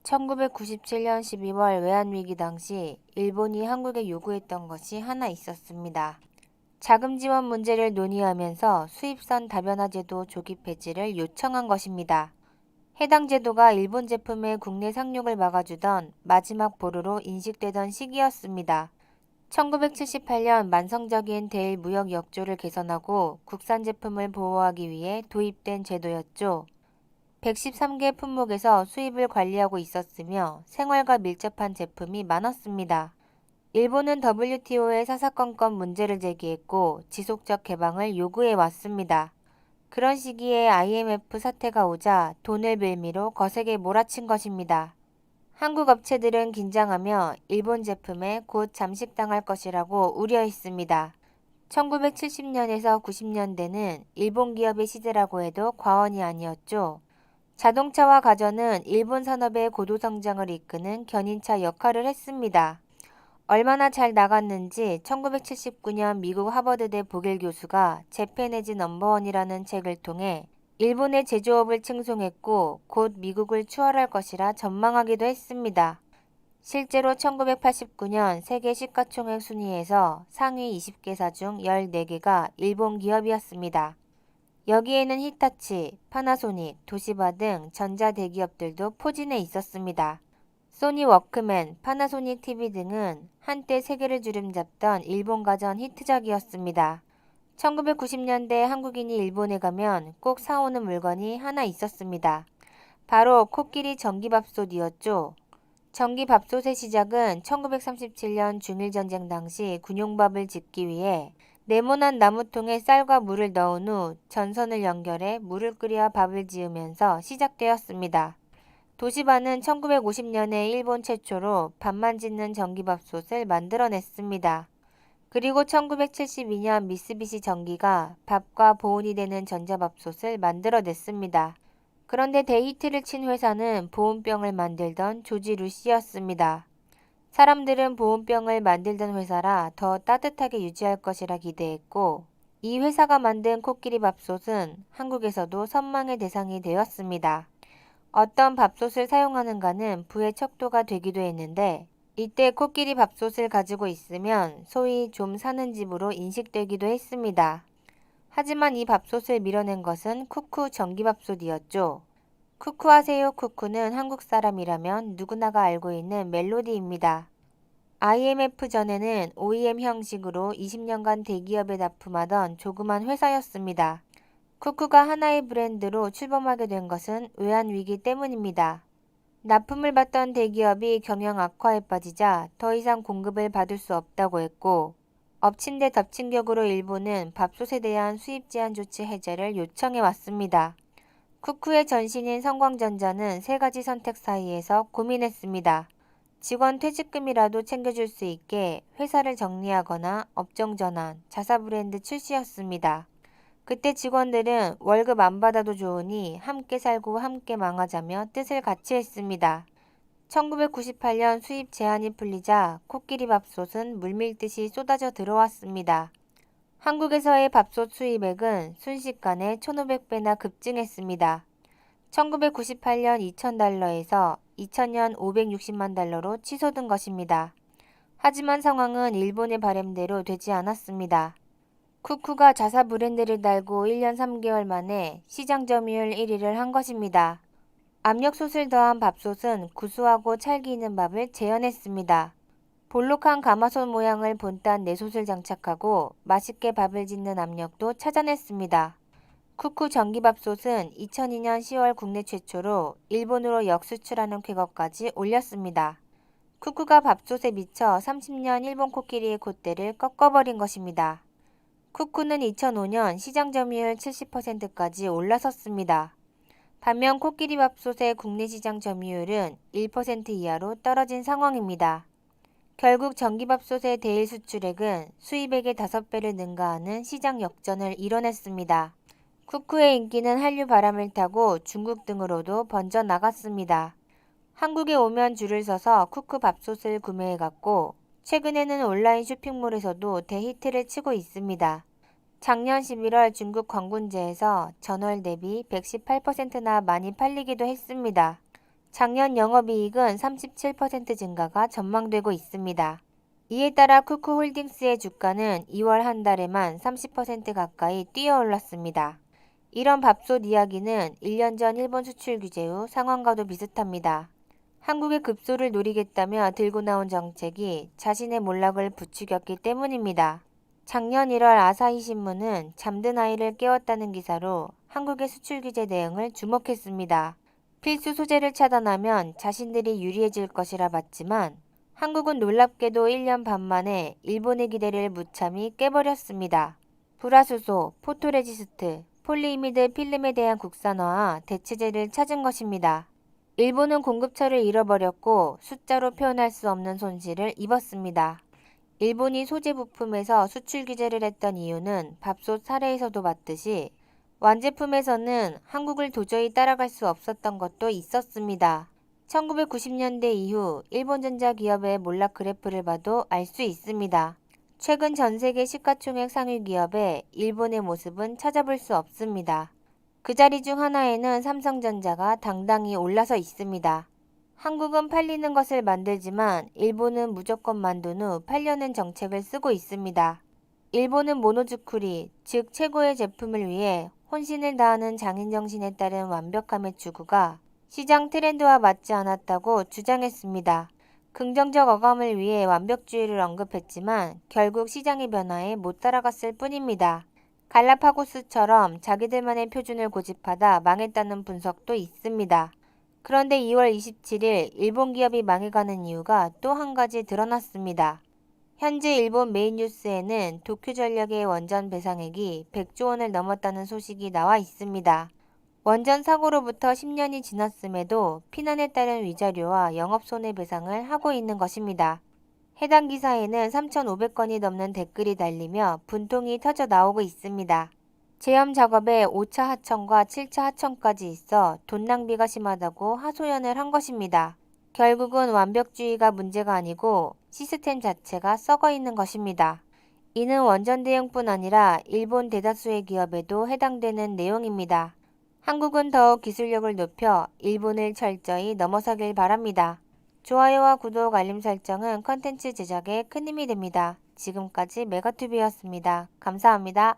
1997년 12월 외환위기 당시 일본이 한국에 요구했던 것이 하나 있었습니다. 자금 지원 문제를 논의하면서 수입선 다변화 제도 조기 폐지를 요청한 것입니다. 해당 제도가 일본 제품의 국내 상륙을 막아주던 마지막 보루로 인식되던 시기였습니다. 1978년 만성적인 대일 무역 역조를 개선하고 국산 제품을 보호하기 위해 도입된 제도였죠. 113개 품목에서 수입을 관리하고 있었으며 생활과 밀접한 제품이 많았습니다. 일본은 WTO에 사사건건 문제를 제기했고 지속적 개방을 요구해 왔습니다. 그런 시기에 IMF 사태가 오자 돈을 빌미로 거세게 몰아친 것입니다. 한국 업체들은 긴장하며 일본 제품에 곧 잠식당할 것이라고 우려했습니다. 1970년에서 90년대는 일본 기업의 시대라고 해도 과언이 아니었죠. 자동차와 가전은 일본 산업의 고도 성장을 이끄는 견인차 역할을 했습니다. 얼마나 잘 나갔는지 1979년 미국 하버드대 보겔 교수가 재팬 에즈 넘버원이라는 책을 통해 일본의 제조업을 칭송했고 곧 미국을 추월할 것이라 전망하기도 했습니다. 실제로 1989년 세계 시가총액 순위에서 상위 20개사 중 14개가 일본 기업이었습니다. 여기에는 히타치, 파나소닉, 도시바 등 전자대기업들도 포진해 있었습니다. 소니 워크맨, 파나소닉 TV 등은 한때 세계를 주름잡던 일본 가전 히트작이었습니다. 1990년대 한국인이 일본에 가면 꼭 사오는 물건이 하나 있었습니다. 바로 코끼리 전기밥솥이었죠. 전기밥솥의 시작은 1937년 중일전쟁 당시 군용밥을 짓기 위해 네모난 나무통에 쌀과 물을 넣은 후 전선을 연결해 물을 끓여 밥을 지으면서 시작되었습니다. 도시바는 1950년에 일본 최초로 밥만 짓는 전기밥솥을 만들어냈습니다. 그리고 1972년 미쓰비시 전기가 밥과 보온이 되는 전자밥솥을 만들어냈습니다. 그런데 대히트를 친 회사는 보온병을 만들던 조지 루시였습니다. 사람들은 보온병을 만들던 회사라 더 따뜻하게 유지할 것이라 기대했고 이 회사가 만든 코끼리 밥솥은 한국에서도 선망의 대상이 되었습니다. 어떤 밥솥을 사용하는가는 부의 척도가 되기도 했는데 이때 코끼리 밥솥을 가지고 있으면 소위 좀 사는 집으로 인식되기도 했습니다. 하지만 이 밥솥을 밀어낸 것은 쿠쿠 전기밥솥이었죠. 쿠쿠하세요 쿠쿠는 한국 사람이라면 누구나가 알고 있는 멜로디입니다. IMF 전에는 OEM 형식으로 20년간 대기업에 납품하던 조그만 회사였습니다. 쿠쿠가 하나의 브랜드로 출범하게 된 것은 외환위기 때문입니다. 납품을 받던 대기업이 경영 악화에 빠지자 더 이상 공급을 받을 수 없다고 했고 엎친 데 덮친 격으로 일본은 밥솥에 대한 수입 제한 조치 해제를 요청해 왔습니다. 쿠쿠의 전신인 성광전자는 세 가지 선택 사이에서 고민했습니다. 직원 퇴직금이라도 챙겨줄 수 있게 회사를 정리하거나 업종 전환, 자사 브랜드 출시였습니다. 그때 직원들은 월급 안 받아도 좋으니 함께 살고 함께 망하자며 뜻을 같이 했습니다. 1998년 수입 제한이 풀리자 코끼리 밥솥은 물밀듯이 쏟아져 들어왔습니다. 한국에서의 밥솥 수입액은 순식간에 1,500배나 급증했습니다. 1998년 2,000달러에서 2000년 560만 달러로 치솟은 것입니다. 하지만 상황은 일본의 바램대로 되지 않았습니다. 쿠쿠가 자사 브랜드를 달고 1년 3개월 만에 시장 점유율 1위를 한 것입니다. 압력솥을 더한 밥솥은 구수하고 찰기 있는 밥을 재현했습니다. 볼록한 가마솥 모양을 본딴 내솥을 장착하고 맛있게 밥을 짓는 압력도 찾아냈습니다. 쿠쿠 전기밥솥은 2002년 10월 국내 최초로 일본으로 역수출하는 쾌거까지 올렸습니다. 쿠쿠가 밥솥에 미쳐 30년 일본 코끼리의 콧대를 꺾어버린 것입니다. 쿠쿠는 2005년 시장 점유율 70%까지 올라섰습니다. 반면 코끼리 밥솥의 국내 시장 점유율은 1% 이하로 떨어진 상황입니다. 결국 전기밥솥의 대일 수출액은 수입액의 5배를 능가하는 시장 역전을 이뤄냈습니다. 쿠쿠의 인기는 한류 바람을 타고 중국 등으로도 번져나갔습니다. 한국에 오면 줄을 서서 쿠쿠 밥솥을 구매해갔고 최근에는 온라인 쇼핑몰에서도 대히트를 치고 있습니다. 작년 11월 중국 광군제에서 전월 대비 118%나 많이 팔리기도 했습니다. 작년 영업이익은 37% 증가가 전망되고 있습니다. 이에 따라 쿠쿠홀딩스의 주가는 2월 한 달에만 30% 가까이 뛰어올랐습니다. 이런 밥솥 이야기는 1년 전 일본 수출 규제 후 상황과도 비슷합니다. 한국의 급소를 노리겠다며 들고 나온 정책이 자신의 몰락을 부추겼기 때문입니다. 작년 1월 아사히 신문은 잠든 아이를 깨웠다는 기사로 한국의 수출 규제 내용을 주목했습니다. 필수 소재를 차단하면 자신들이 유리해질 것이라 봤지만 한국은 놀랍게도 1년 반 만에 일본의 기대를 무참히 깨버렸습니다. 불화수소, 포토레지스트, 폴리이미드 필름에 대한 국산화와 대체재를 찾은 것입니다. 일본은 공급처를 잃어버렸고 숫자로 표현할 수 없는 손실을 입었습니다. 일본이 소재 부품에서 수출 규제를 했던 이유는 밥솥 사례에서도 봤듯이 완제품에서는 한국을 도저히 따라갈 수 없었던 것도 있었습니다. 1990년대 이후 일본전자 기업의 몰락 그래프를 봐도 알 수 있습니다. 최근 전 세계 시가총액 상위 기업의 일본의 모습은 찾아볼 수 없습니다. 그 자리 중 하나에는 삼성전자가 당당히 올라서 있습니다. 한국은 팔리는 것을 만들지만 일본은 무조건 만든 후 팔려는 정책을 쓰고 있습니다. 일본은 모노즈쿠리, 즉 최고의 제품을 위해 혼신을 다하는 장인정신에 따른 완벽함의 추구가 시장 트렌드와 맞지 않았다고 주장했습니다. 긍정적 어감을 위해 완벽주의를 언급했지만 결국 시장의 변화에 못 따라갔을 뿐입니다. 갈라파고스처럼 자기들만의 표준을 고집하다 망했다는 분석도 있습니다. 그런데 2월 27일 일본 기업이 망해가는 이유가 또 한 가지 드러났습니다. 현재 일본 메인 뉴스에는 도쿄전력의 원전 배상액이 100조 원을 넘었다는 소식이 나와 있습니다. 원전 사고로부터 10년이 지났음에도 피난에 따른 위자료와 영업손해배상을 하고 있는 것입니다. 해당 기사에는 3,500건이 넘는 댓글이 달리며 분통이 터져 나오고 있습니다. 제염 작업에 5차 하청과 7차 하청까지 있어 돈 낭비가 심하다고 하소연을 한 것입니다. 결국은 완벽주의가 문제가 아니고 시스템 자체가 썩어 있는 것입니다. 이는 원전 대응뿐 아니라 일본 대다수의 기업에도 해당되는 내용입니다. 한국은 더욱 기술력을 높여 일본을 철저히 넘어서길 바랍니다. 좋아요와 구독, 알림 설정은 컨텐츠 제작에 큰 힘이 됩니다. 지금까지 메가투비였습니다. 감사합니다.